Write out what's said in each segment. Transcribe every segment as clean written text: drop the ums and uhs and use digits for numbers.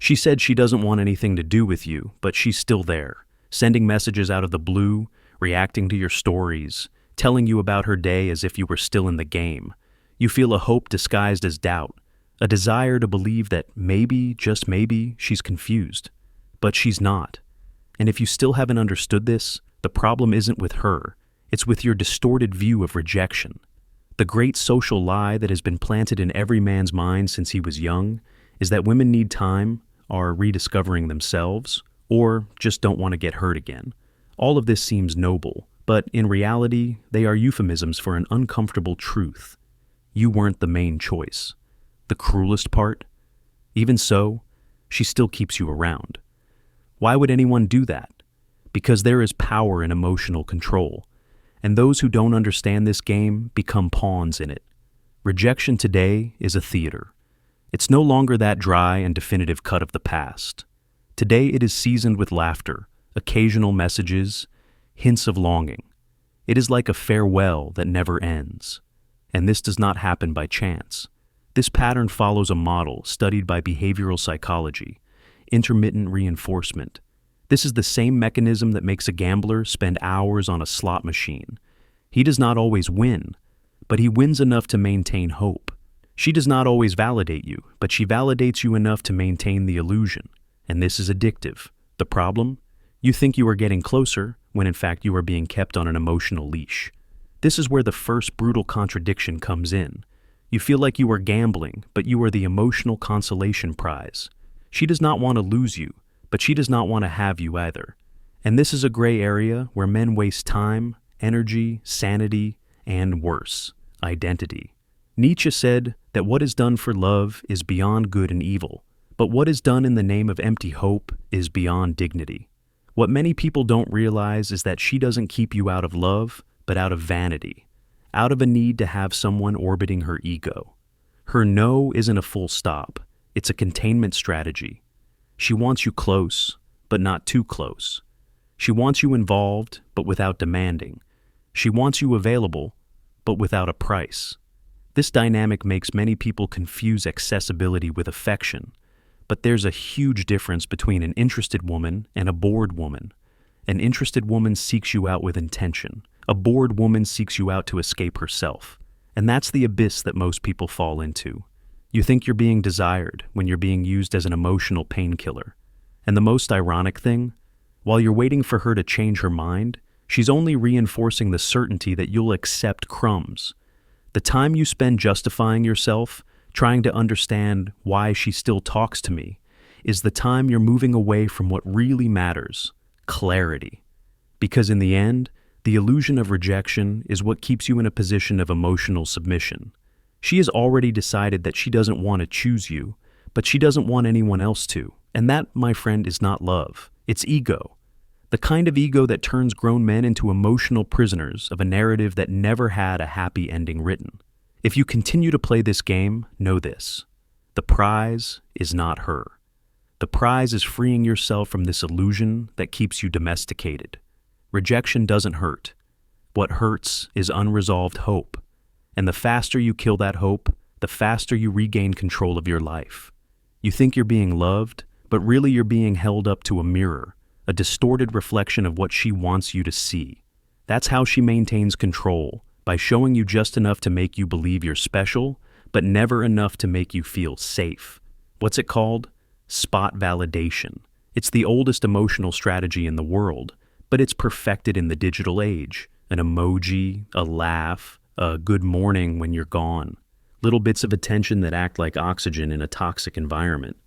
She said she doesn't want anything to do with you, but she's still there, sending messages out of the blue, reacting to your stories, telling you about her day as if you were still in the game. You feel a hope disguised as doubt, a desire to believe that maybe, just maybe, she's confused. But she's not. And if you still haven't understood this, the problem isn't with her. It's with your distorted view of rejection. The great social lie that has been planted in every man's mind since he was young is that women need time, are rediscovering themselves, or just don't want to get hurt again. All of this seems noble, but in reality, they are euphemisms for an uncomfortable truth. You weren't the main choice. The cruelest part? Even so, she still keeps you around. Why would anyone do that? Because there is power in emotional control, and those who don't understand this game become pawns in it. Rejection today is a theater. It's no longer that dry and definitive cut of the past. Today it is seasoned with laughter, occasional messages, hints of longing. It is like a farewell that never ends. And this does not happen by chance. This pattern follows a model studied by behavioral psychology, intermittent reinforcement. This is the same mechanism that makes a gambler spend hours on a slot machine. He does not always win, but he wins enough to maintain hope. She does not always validate you, but she validates you enough to maintain the illusion. And this is addictive. The problem? You think you are getting closer, when in fact you are being kept on an emotional leash. This is where the first brutal contradiction comes in. You feel like you are gambling, but you are the emotional consolation prize. She does not want to lose you, but she does not want to have you either. And this is a gray area where men waste time, energy, sanity, and worse, identity. Nietzsche said that what is done for love is beyond good and evil, but what is done in the name of empty hope is beyond dignity. What many people don't realize is that she doesn't keep you out of love, but out of vanity, out of a need to have someone orbiting her ego. Her no isn't a full stop, it's a containment strategy. She wants you close, but not too close. She wants you involved, but without demanding. She wants you available, but without a price. This dynamic makes many people confuse accessibility with affection, but there's a huge difference between an interested woman and a bored woman. An interested woman seeks you out with intention. A bored woman seeks you out to escape herself. And that's the abyss that most people fall into. You think you're being desired when you're being used as an emotional painkiller. And the most ironic thing, while you're waiting for her to change her mind, she's only reinforcing the certainty that you'll accept crumbs. The time you spend justifying yourself, trying to understand why she still talks to me, is the time you're moving away from what really matters, clarity. Because in the end, the illusion of rejection is what keeps you in a position of emotional submission. She has already decided that she doesn't want to choose you, but she doesn't want anyone else to. And that, my friend, is not love. It's ego. The kind of ego that turns grown men into emotional prisoners of a narrative that never had a happy ending written. If you continue to play this game, know this. The prize is not her. The prize is freeing yourself from this illusion that keeps you domesticated. Rejection doesn't hurt. What hurts is unresolved hope. And the faster you kill that hope, the faster you regain control of your life. You think you're being loved, but really you're being held up to a mirror, a distorted reflection of what she wants you to see. That's how she maintains control, by showing you just enough to make you believe you're special, but never enough to make you feel safe. What's it called? Spot validation. It's the oldest emotional strategy in the world, but it's perfected in the digital age. An emoji, a laugh, a good morning when you're gone. Little bits of attention that act like oxygen in a toxic environment.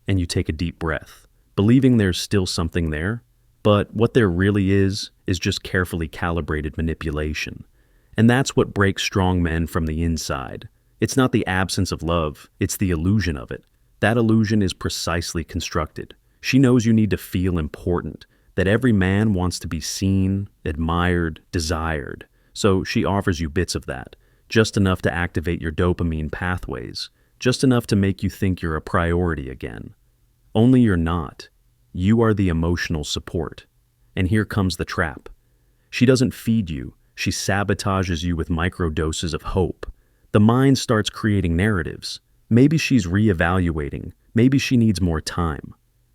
And you take a deep breath, believing there's still something there, but what there really is just carefully calibrated manipulation. And that's what breaks strong men from the inside. It's not the absence of love, it's the illusion of it. That illusion is precisely constructed. She knows you need to feel important, that every man wants to be seen, admired, desired. So she offers you bits of that, just enough to activate your dopamine pathways, just enough to make you think you're a priority again. Only you're not. You are the emotional support. And here comes the trap. She doesn't feed you, she sabotages you with microdoses of hope. The mind starts creating narratives. Maybe she's reevaluating. Maybe she needs more time.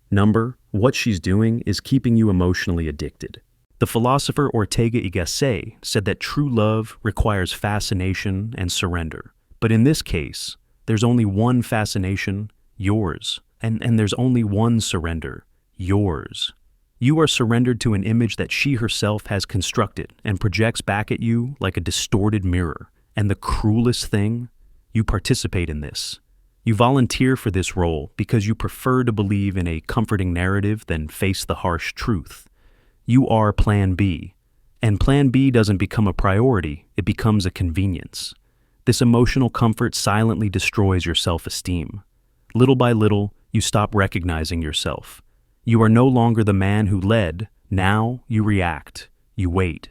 Number, what she's doing is keeping you emotionally addicted. The philosopher Ortega y Gasset said that true love requires fascination and surrender. But in this case, there's only one fascination, yours. And there's only one surrender, yours. You are surrendered to an image that she herself has constructed and projects back at you like a distorted mirror. And the cruelest thing, you participate in this. You volunteer for this role because you prefer to believe in a comforting narrative than face the harsh truth. You are Plan B. And Plan B doesn't become a priority, it becomes a convenience. This emotional comfort silently destroys your self-esteem. Little by little, you stop recognizing yourself. You are no longer the man who led, now you react, you wait.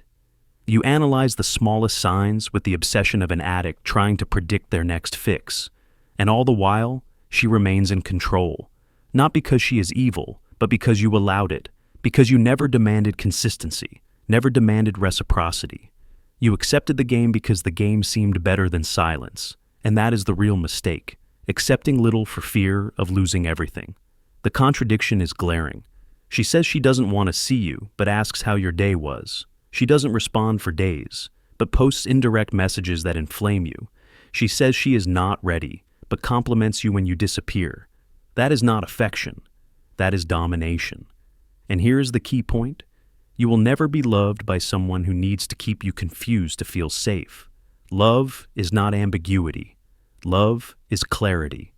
You analyze the smallest signs with the obsession of an addict trying to predict their next fix. And all the while, she remains in control. Not because she is evil, but because you allowed it. Because you never demanded consistency, never demanded reciprocity. You accepted the game because the game seemed better than silence. And that is the real mistake. Accepting little for fear of losing everything. The contradiction is glaring. She says she doesn't want to see you, but asks how your day was. She doesn't respond for days, but posts indirect messages that inflame you. She says she is not ready, but compliments you when you disappear. That is not affection. That is domination. And here is the key point. You will never be loved by someone who needs to keep you confused to feel safe. Love is not ambiguity. Love is clarity.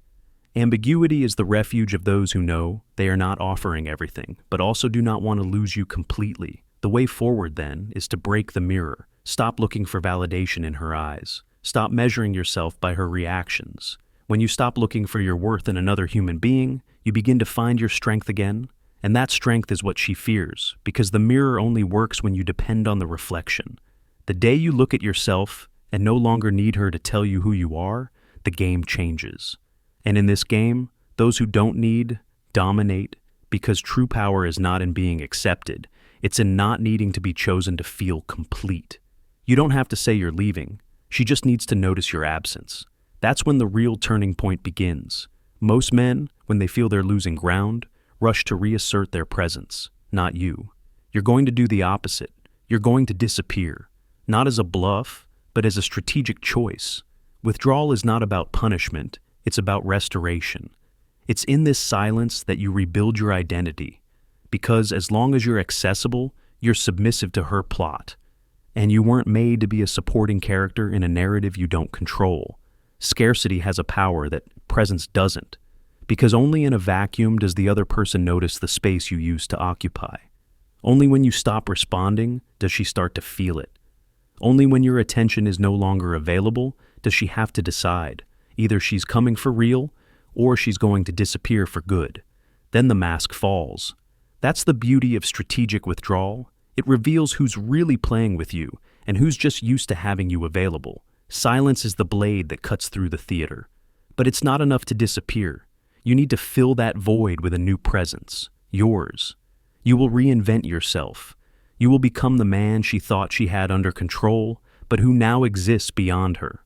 Ambiguity is the refuge of those who know they are not offering everything, but also do not want to lose you completely. The way forward, then, is to break the mirror. Stop looking for validation in her eyes. Stop measuring yourself by her reactions. When you stop looking for your worth in another human being, you begin to find your strength again. And that strength is what she fears, because the mirror only works when you depend on the reflection. The day you look at yourself and no longer need her to tell you who you are, the game changes. And in this game, those who don't need, dominate, because true power is not in being accepted. It's in not needing to be chosen to feel complete. You don't have to say you're leaving. She just needs to notice your absence. That's when the real turning point begins. Most men, when they feel they're losing ground, rush to reassert their presence, not you. You're going to do the opposite. You're going to disappear, not as a bluff, but as a strategic choice. Withdrawal is not about punishment, it's about restoration. It's in this silence that you rebuild your identity, because as long as you're accessible, you're submissive to her plot. And you weren't made to be a supporting character in a narrative you don't control. Scarcity has a power that presence doesn't. Because only in a vacuum does the other person notice the space you used to occupy. Only when you stop responding does she start to feel it. Only when your attention is no longer available does she have to decide. Either she's coming for real, or she's going to disappear for good. Then the mask falls. That's the beauty of strategic withdrawal. It reveals who's really playing with you, and who's just used to having you available. Silence is the blade that cuts through the theater. But it's not enough to disappear. You need to fill that void with a new presence, yours. You will reinvent yourself. You will become the man she thought she had under control, but who now exists beyond her.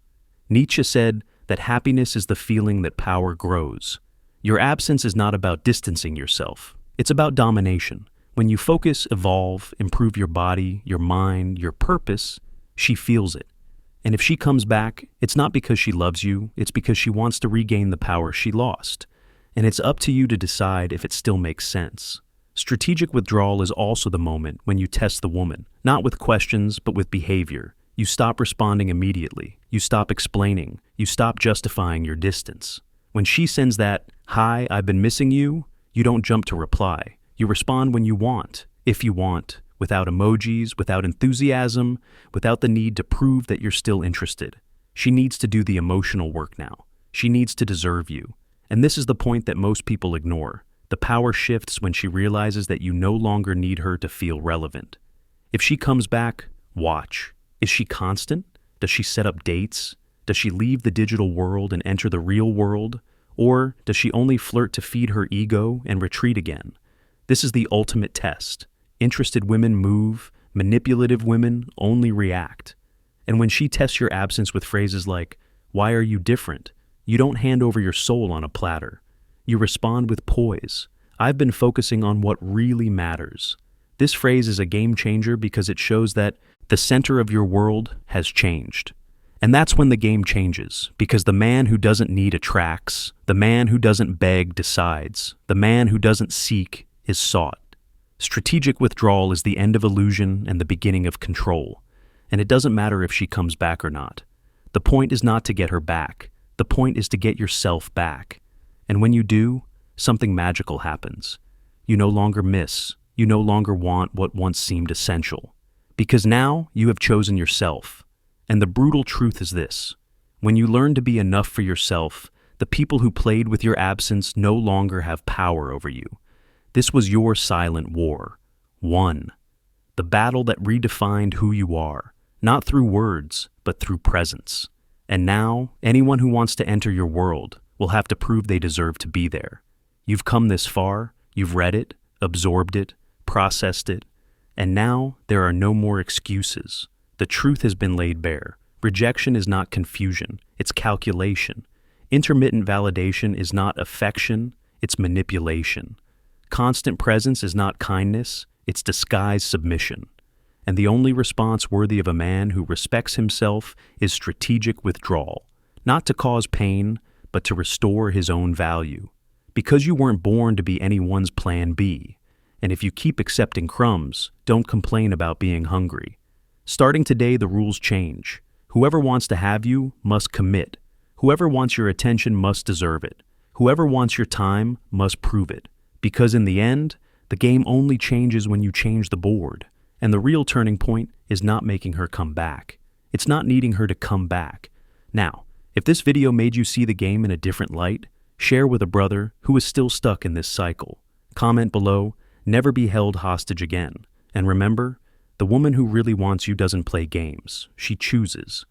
Nietzsche said that happiness is the feeling that power grows. Your absence is not about distancing yourself. It's about domination. When you focus, evolve, improve your body, your mind, your purpose, she feels it. And if she comes back, it's not because she loves you, it's because she wants to regain the power she lost. And it's up to you to decide if it still makes sense. Strategic withdrawal is also the moment when you test the woman, not with questions, but with behavior. You stop responding immediately. You stop explaining. You stop justifying your distance. When she sends that, "Hi, I've been missing you," you don't jump to reply. You respond when you want, if you want, without emojis, without enthusiasm, without the need to prove that you're still interested. She needs to do the emotional work now. She needs to deserve you. And this is the point that most people ignore. The power shifts when she realizes that you no longer need her to feel relevant. If she comes back, watch. Is she constant? Does she set up dates? Does she leave the digital world and enter the real world? Or does she only flirt to feed her ego and retreat again? This is the ultimate test. Interested women move, manipulative women only react. And when she tests your absence with phrases like, "Why are you different?" you don't hand over your soul on a platter. You respond with poise. I've been focusing on what really matters. This phrase is a game changer because it shows that the center of your world has changed. And that's when the game changes, because the man who doesn't need attracts, the man who doesn't beg decides, the man who doesn't seek is sought. Strategic withdrawal is the end of illusion and the beginning of control. And it doesn't matter if she comes back or not. The point is not to get her back. The point is to get yourself back. And when you do, something magical happens. You no longer miss. You no longer want what once seemed essential. Because now you have chosen yourself. And the brutal truth is this: when you learn to be enough for yourself, the people who played with your absence no longer have power over you. This was your silent war. Won. The battle that redefined who you are, not through words, but through presence. And now, anyone who wants to enter your world will have to prove they deserve to be there. You've come this far, you've read it, absorbed it, processed it, and now there are no more excuses. The truth has been laid bare. Rejection is not confusion, it's calculation. Intermittent validation is not affection, it's manipulation. Constant presence is not kindness, it's disguised submission. And the only response worthy of a man who respects himself is strategic withdrawal, not to cause pain, but to restore his own value. Because you weren't born to be anyone's plan B. And if you keep accepting crumbs, don't complain about being hungry. Starting today, the rules change. Whoever wants to have you must commit. Whoever wants your attention must deserve it. Whoever wants your time must prove it. Because in the end, the game only changes when you change the board. And the real turning point is not making her come back. It's not needing her to come back. Now, if this video made you see the game in a different light, share with a brother who is still stuck in this cycle. Comment below, never be held hostage again. And remember, the woman who really wants you doesn't play games. She chooses.